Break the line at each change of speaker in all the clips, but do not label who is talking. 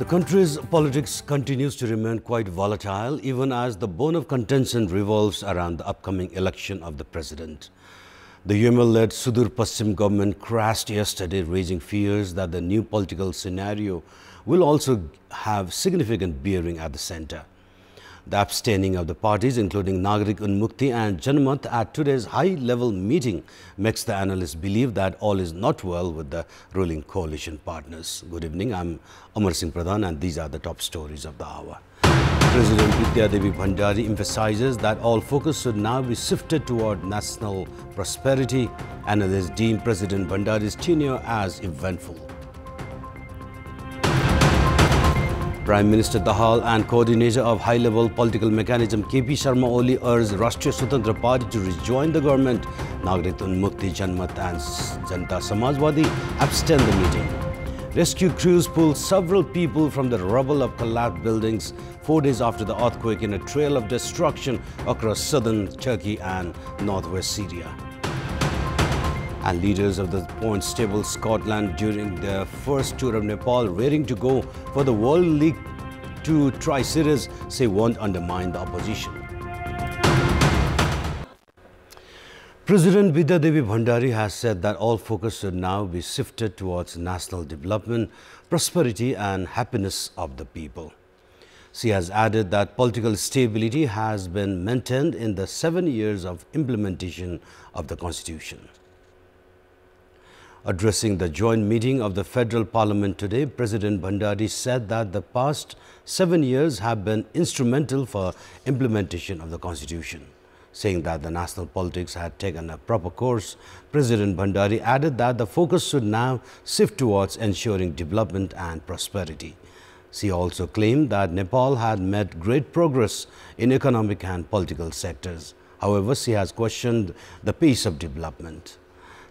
country's politics continues to remain quite volatile even as the bone of contention revolves around the upcoming election of the president. The UML-led Sudur Paschim government crashed yesterday, raising fears that the new political scenario will also have significant bearing at the center. The abstaining of the parties, including Nagrik Unmukti and Janmat, at today's high-level meeting makes the analysts believe that all is not well with the ruling coalition partners. Good evening, I'm Amar Singh Pradhan and these are the top stories of the hour. President Vidya Devi Bhandari emphasizes that all focus should now be shifted toward national prosperity. Analysts deem President Bhandari's tenure as eventful. Prime Minister Dahal and coordinator of high-level political mechanism KP Sharma Oli urged Rashtriya Swatantra Party to rejoin the government. Nagrik Unmukti, Janmat and Janta Samajwadi abstained the meeting. Rescue crews pulled several people from the rubble of collapsed buildings 4 days after the earthquake in a trail of destruction across southern Turkey and northwest Syria. And leaders of the points table Scotland during their first tour of Nepal, raring to go for the World League 2 Tri-Series, say won't undermine the opposition. President Vidya Devi Bhandari has said that all focus should now be shifted towards national development, prosperity and happiness of the people. She has added that political stability has been maintained in the 7 years of implementation of the Constitution. Addressing the joint meeting of the Federal Parliament today, President Bhandari said that the past 7 years have been instrumental for implementation of the Constitution. Saying that the national politics had taken a proper course, President Bhandari added that the focus should now shift towards ensuring development and prosperity. She also claimed that Nepal had made great progress in economic and political sectors. However, she has questioned the pace of development.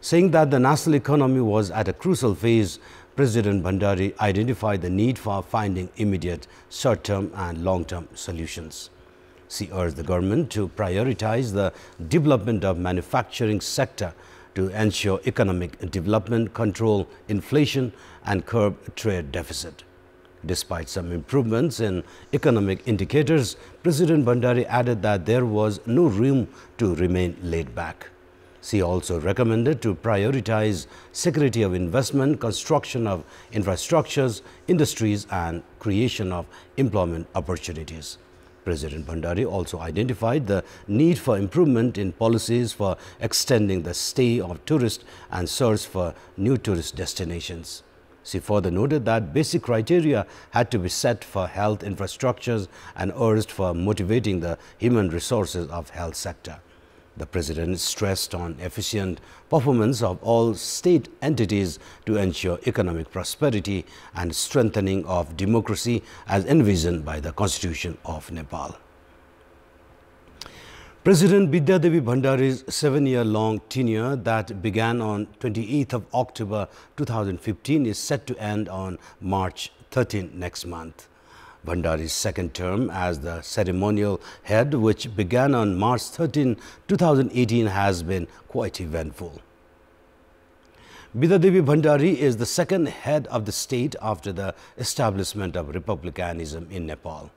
Saying that the national economy was at a crucial phase, President Bhandari identified the need for finding immediate short-term and long-term solutions. She urged the government to prioritize the development of manufacturing sector to ensure economic development, control inflation and curb trade deficit. Despite some improvements in economic indicators, President Bhandari added that there was no room to remain laid back. She also recommended to prioritize security of investment, construction of infrastructures, industries and creation of employment opportunities. President Bhandari also identified the need for improvement in policies for extending the stay of tourists and search for new tourist destinations. She further noted that basic criteria had to be set for health infrastructures and urged for motivating the human resources of health sector. The President stressed on efficient performance of all state entities to ensure economic prosperity and strengthening of democracy as envisioned by the Constitution of Nepal. President Vidya Devi Bhandari's 7-year-long tenure that began on 28th of October 2015 is set to end on March 13 next month. Bhandari's second term as the ceremonial head, which began on March 13, 2018, has been quite eventful. Vidya Devi Bhandari is the second head of the state after the establishment of republicanism in Nepal.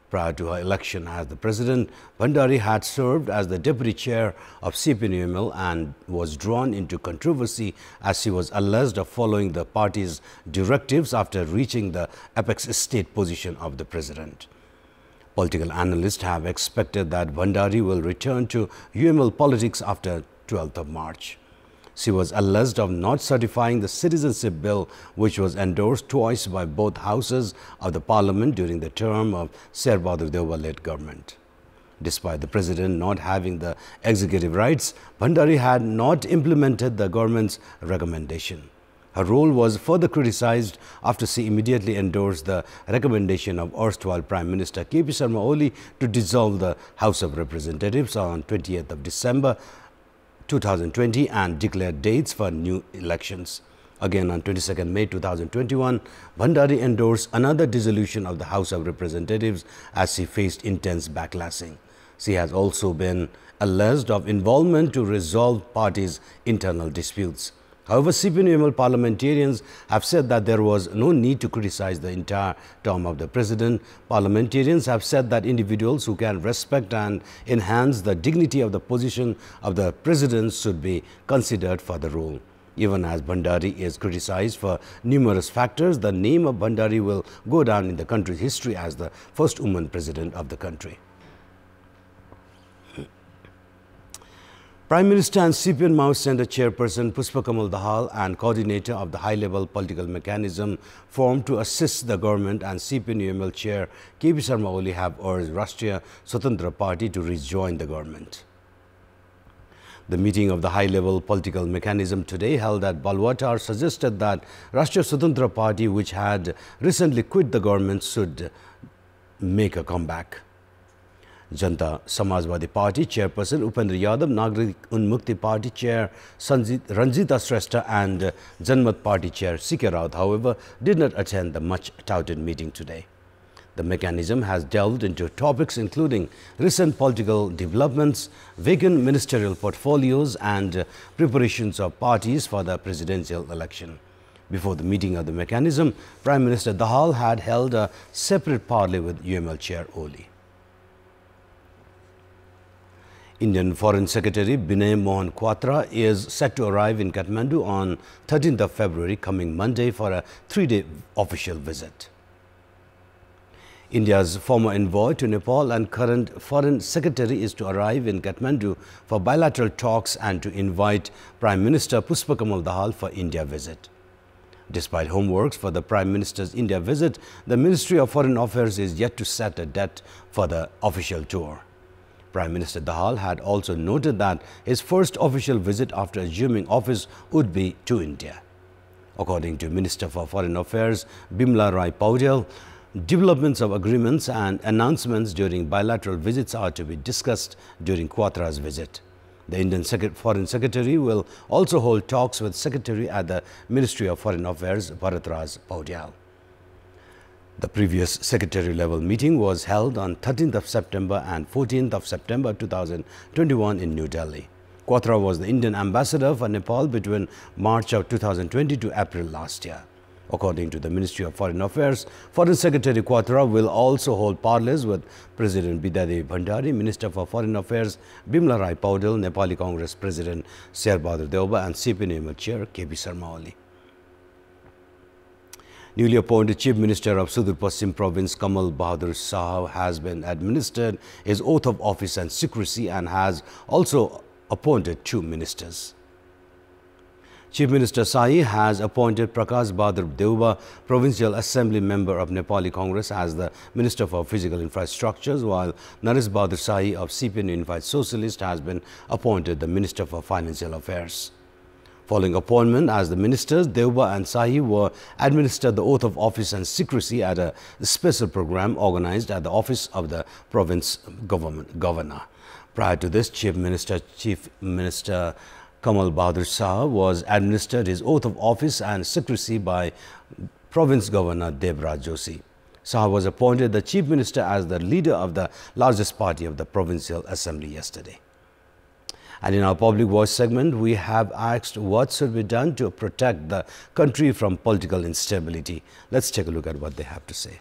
Prior to her election as the president, Bhandari had served as the deputy chair of CPNUML and was drawn into controversy as she was alleged of following the party's directives after reaching the apex state position of the president. Political analysts have expected that Bhandari will return to UML politics after 12th of March. She was alleged of not certifying the citizenship bill, which was endorsed twice by both houses of the parliament during the term of Sher Bahadur Deuba-led government. Despite the president not having the executive rights, Bhandari had not implemented the government's recommendation. Her role was further criticized after she immediately endorsed the recommendation of erstwhile Prime Minister KP Sharma Oli to dissolve the House of Representatives on 20th of December 2020 and declared dates for new elections. Again on 22nd May 2021, Bhandari endorsed another dissolution of the House of Representatives as she faced intense backlashing. She has also been alleged of involvement to resolve parties' internal disputes. However, CPI-UML parliamentarians have said that there was no need to criticize the entire term of the president. Parliamentarians have said that individuals who can respect and enhance the dignity of the position of the president should be considered for the role. Even as Bhandari is criticized for numerous factors, the name of Bhandari will go down in the country's history as the first woman president of the country. Prime Minister and CPN Maoist Center Chairperson Pushpa Kamal Dahal and coordinator of the high-level political mechanism formed to assist the government and CPN-UML Chair KP Sharma Oli have urged Rashtriya Swatantra Party to rejoin the government. The meeting of the high-level political mechanism today held at Balwatar suggested that Rashtriya Swatantra Party, which had recently quit the government, should make a comeback. Janta Samajwadi Party Chairperson Upendra Yadav, Nagrik Unmukti Party Chair Ranjita Shrestha and Janmat Party Chair C.K. Raut, however, did not attend the much-touted meeting today. The mechanism has delved into topics including recent political developments, vacant ministerial portfolios and preparations of parties for the presidential election. Before the meeting of the mechanism, Prime Minister Dahal had held a separate parley with UML Chair Oli. Indian Foreign Secretary Binay Mohan Quatra is set to arrive in Kathmandu on 13th of February, coming Monday, for a 3-day official visit. India's former envoy to Nepal and current Foreign Secretary is to arrive in Kathmandu for bilateral talks and to invite Prime Minister Pushpa Kamal Dahal for India visit. Despite homeworks for the Prime Minister's India visit, the Ministry of Foreign Affairs is yet to set a date for the official tour. Prime Minister Dahal had also noted that his first official visit after assuming office would be to India. According to Minister for Foreign Affairs Bimla Rai Paudel, developments of agreements and announcements during bilateral visits are to be discussed during Quatra's visit. The Indian Foreign Secretary will also hold talks with Secretary at the Ministry of Foreign Affairs Bharatraj Paudel. The previous secretary-level meeting was held on 13th of September and 14th of September 2021 in New Delhi. Quatra was the Indian ambassador for Nepal between March of 2020 to April last year. According to the Ministry of Foreign Affairs, Foreign Secretary Quatra will also hold parleys with President Bidyadevi Bhandari, Minister for Foreign Affairs Bimla Rai Paudel, Nepali Congress President Sher Bahadur Deuba and CPI-UML Chair KP Sharma Oli. Newly appointed Chief Minister of Sudur Paschim Province Kamal Bahadur Saha has been administered his oath of office and secrecy and has also appointed 2 ministers. Chief Minister Sahi has appointed Prakash Bahadur Deuba, Provincial Assembly Member of Nepali Congress, as the Minister for Physical Infrastructures, while Naresh Bahadur Sahi of CPN Unified Socialist has been appointed the Minister for Financial Affairs. Following appointment as the ministers, Deuba and Sahi were administered the oath of office and secrecy at a special program organized at the office of the province governor. Prior to this, Chief Minister Kamal Bahadur Saha was administered his oath of office and secrecy by Province Governor Debraj Joshi. Saha was appointed the Chief Minister as the leader of the largest party of the Provincial Assembly yesterday. And in our Public Voice segment, we have asked what should be done to protect the country from political instability. Let's take a look at what they have to say.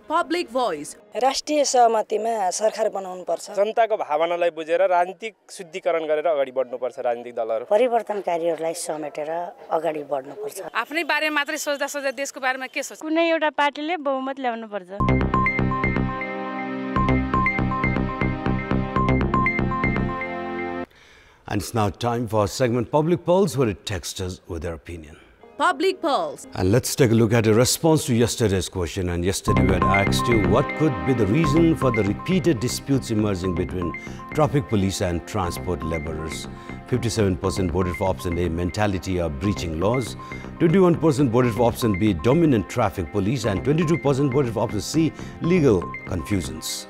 Public Voice.
राष्ट्रिय सहमतिमा सरकार बनाउनु पर्छ
जनताको भावनालाई बुझेर राजनीतिक शुद्धिकरण गरेर अगाडि बढ्नु पर्छ राजनीतिक दलहरु
परिवर्तनकारीहरुलाई समेटेर अगाडि बढ्नु पर्छ
आफ्नै बारेमा मात्रै सोच्दा देशको बारेमा के सोच्छ
कुनै एउटा पार्टीले बहुमत ल्याउनु पर्छ
And it's now time for our segment Public Pulse, where it texts us with their opinion.
Public Pulse.
And let's take a look at a response to yesterday's question. And yesterday we had asked you what could be the reason for the repeated disputes emerging between traffic police and transport laborers. 57% voted for option A, mentality of breaching laws. 21% voted for option B, dominant traffic police. And 22% voted for option C, legal confusions.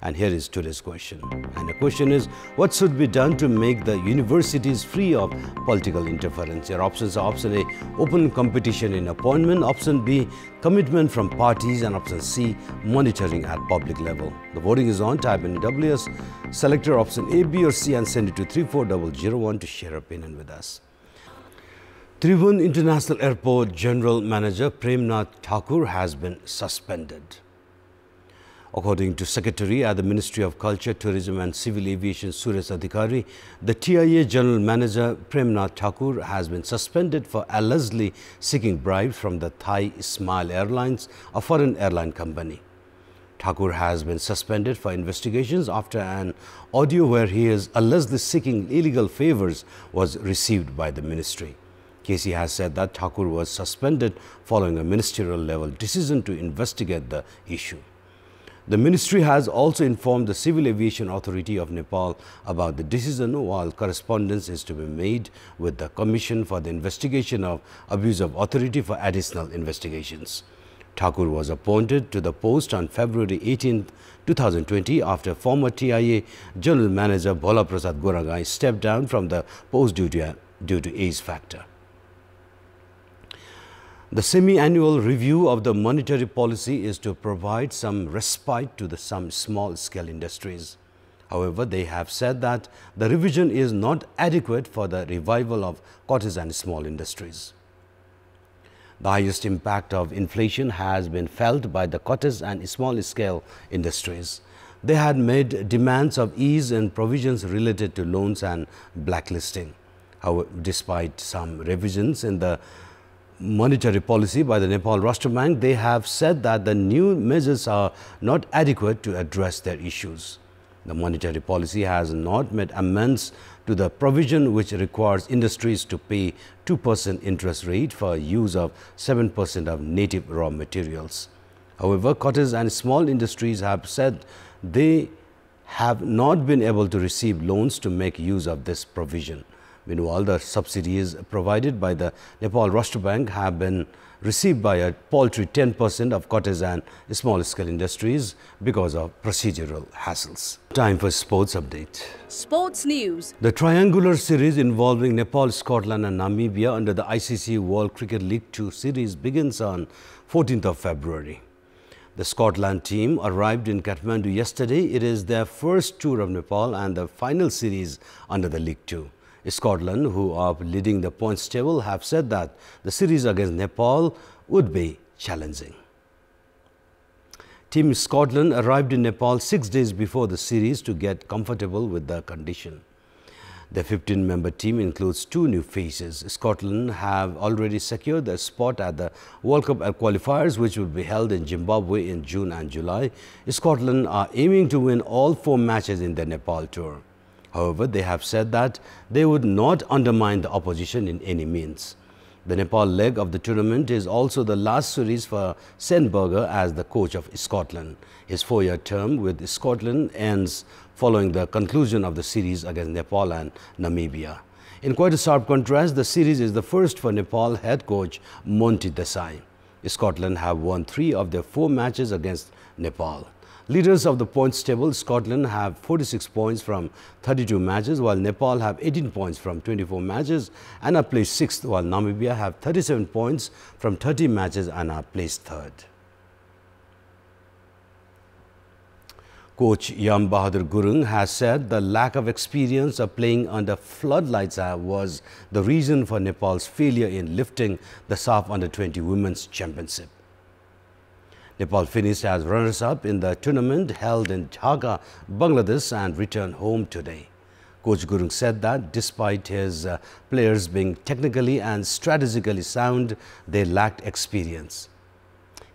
And here is today's question. And the question is, what should be done to make the universities free of political interference? Your options are option A, open competition in appointment, option B, commitment from parties, and option C, monitoring at public level. The voting is on. Type in WS, select your option A, B or C and send it to 34001 to share opinion with us. Tribhuvan International Airport General Manager Premnath Thakur has been suspended. According to Secretary at the Ministry of Culture, Tourism and Civil Aviation Suresh Adhikari, the TIA General Manager Premnath Thakur has been suspended for allegedly seeking bribes from the Thai Smile Airlines, a foreign airline company. Thakur has been suspended for investigations after an audio where he is allegedly seeking illegal favors was received by the ministry. KC has said that Thakur was suspended following a ministerial level decision to investigate the issue. The ministry has also informed the Civil Aviation Authority of Nepal about the decision, while correspondence is to be made with the Commission for the Investigation of Abuse of Authority for additional investigations. Thakur was appointed to the post on February 18, 2020 after former TIA General Manager Bhola Prasad Goragai stepped down from the post due to age factor. The semi-annual review of the monetary policy is to provide some respite to some small-scale industries. However, they have said that the revision is not adequate for the revival of cottage and small industries. The highest impact of inflation has been felt by the cottage and small-scale industries. They had made demands of ease and provisions related to loans and blacklisting. However, despite some revisions in the monetary policy by the Nepal Rashtra Bank, they have said that the new measures are not adequate to address their issues. The monetary policy has not made amends to the provision which requires industries to pay 2% interest rate for use of 7% of native raw materials. However, cottage and small industries have said they have not been able to receive loans to make use of this provision. Meanwhile, the subsidies provided by the Nepal Rashtra Bank have been received by a paltry 10% of cottage and small-scale industries because of procedural hassles. Time for sports update.
Sports news.
The triangular series involving Nepal, Scotland and Namibia under the ICC World Cricket League 2 series begins on 14th of February. The Scotland team arrived in Kathmandu yesterday. It is their first tour of Nepal and the final series under the League 2. Scotland, who are leading the points table, have said that the series against Nepal would be challenging. Team Scotland arrived in Nepal 6 days before the series to get comfortable with the condition. The 15-member team includes 2 new faces. Scotland have already secured a spot at the World Cup qualifiers, which will be held in Zimbabwe in June and July. Scotland are aiming to win all 4 matches in the Nepal tour. However, they have said that they would not undermine the opposition in any means. The Nepal leg of the tournament is also the last series for Sandberger as the coach of Scotland. His 4-year term with Scotland ends following the conclusion of the series against Nepal and Namibia. In quite a sharp contrast, the series is the first for Nepal head coach Monty Desai. Scotland have won 3 of their 4 matches against Nepal. Leaders of the points table, Scotland have 46 points from 32 matches, while Nepal have 18 points from 24 matches and are placed 6th, while Namibia have 37 points from 30 matches and are placed 3rd. Coach Yam Bahadur Gurung has said the lack of experience of playing under floodlights was the reason for Nepal's failure in lifting the SAF Under-20 Women's Championship. Nepal finished as runners-up in the tournament held in Dhaka, Bangladesh and returned home today. Coach Gurung said that despite his players being technically and strategically sound, they lacked experience.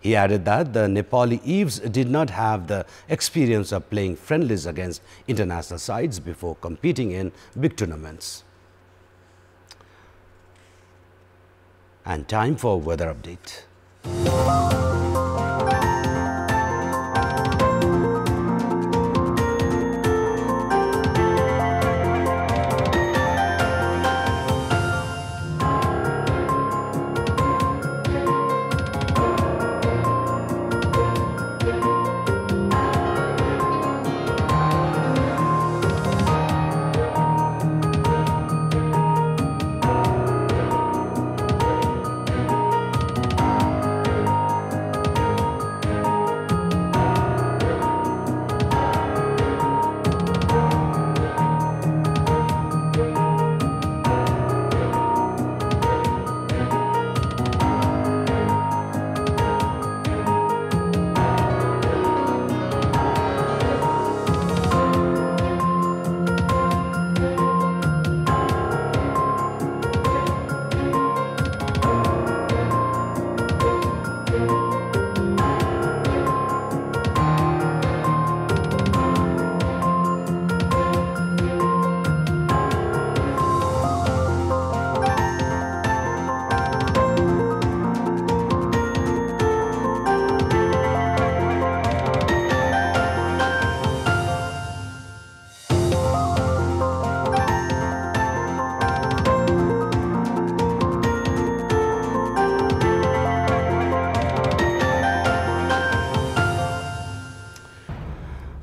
He added that the Nepali Eves did not have the experience of playing friendlies against international sides before competing in big tournaments. And time for weather update.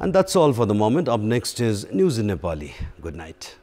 And that's all for the moment. Up next is News in Nepali. Good night.